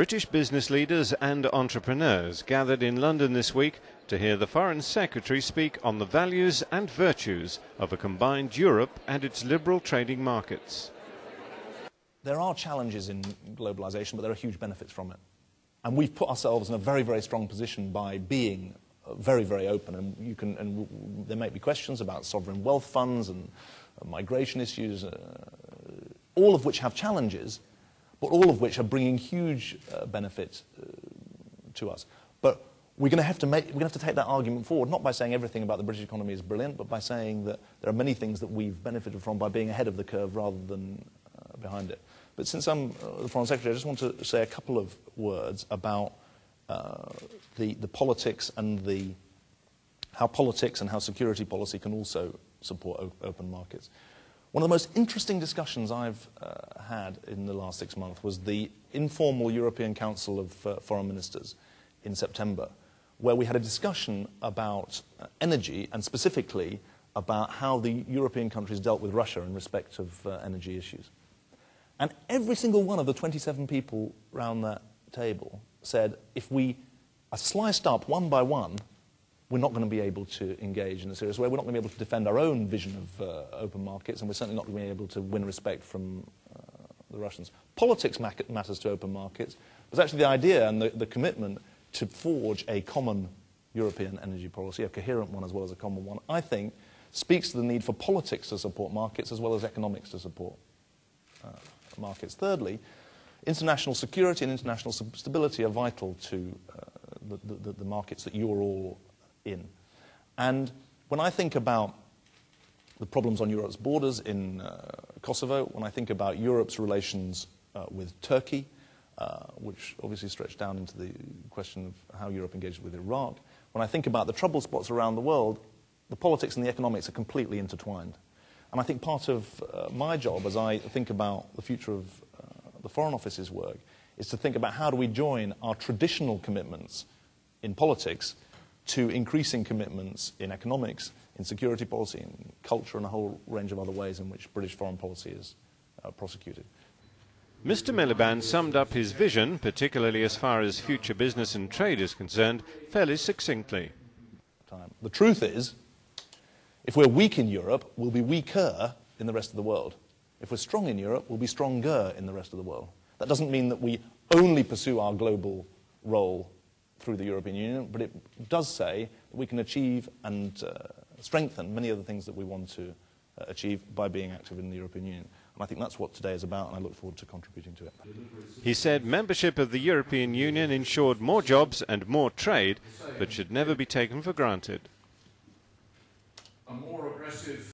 British business leaders and entrepreneurs gathered in London this week to hear the Foreign Secretary speak on the values and virtues of a combined Europe and its liberal trading markets. There are challenges in globalisation, but there are huge benefits from it. And we've put ourselves in a very, very strong position by being very, very open. And there may be questions about sovereign wealth funds and migration issues, all of which have challenges, but all of which are bringing huge benefits to us. But we're going to have to take that argument forward, not by saying everything about the British economy is brilliant, but by saying that there are many things that we've benefited from by being ahead of the curve rather than behind it. But since I'm the Foreign Secretary, I just want to say a couple of words about the politics and how politics and how security policy can also support open markets. One of the most interesting discussions I've had in the last 6 months was the informal European Council of Foreign Ministers in September, where we had a discussion about energy and specifically about how the European countries dealt with Russia in respect of energy issues. And every single one of the 27 people round that table said, if we are sliced up one by one, we're not going to be able to engage in a serious way. We're not going to be able to defend our own vision of open markets, and we're certainly not going to be able to win respect from the Russians. Politics matters to open markets. It was actually the idea and the commitment to forge a common European energy policy, a coherent one as well as a common one, I think speaks to the need for politics to support markets as well as economics to support markets. Thirdly, international security and international stability are vital to the markets that you're all in. And when I think about the problems on Europe's borders in Kosovo, when I think about Europe's relations with Turkey, which obviously stretch down into the question of how Europe engaged with Iraq, when I think about the trouble spots around the world, the politics and the economics are completely intertwined. And I think part of my job as I think about the future of the Foreign Office's work is to think about how do we join our traditional commitments in politics to increasing commitments in economics, in security policy, in culture, and a whole range of other ways in which British foreign policy is prosecuted. Mr. Miliband summed up his vision, particularly as far as future business and trade is concerned, fairly succinctly. The truth is, if we're weak in Europe, we'll be weaker in the rest of the world. If we're strong in Europe, we'll be stronger in the rest of the world. That doesn't mean that we only pursue our global role through the European Union, but it does say that we can achieve and strengthen many of the things that we want to achieve by being active in the European Union. And I think that's what today is about, and I look forward to contributing to it. He said membership of the European Union ensured more jobs and more trade, but should never be taken for granted. A more aggressive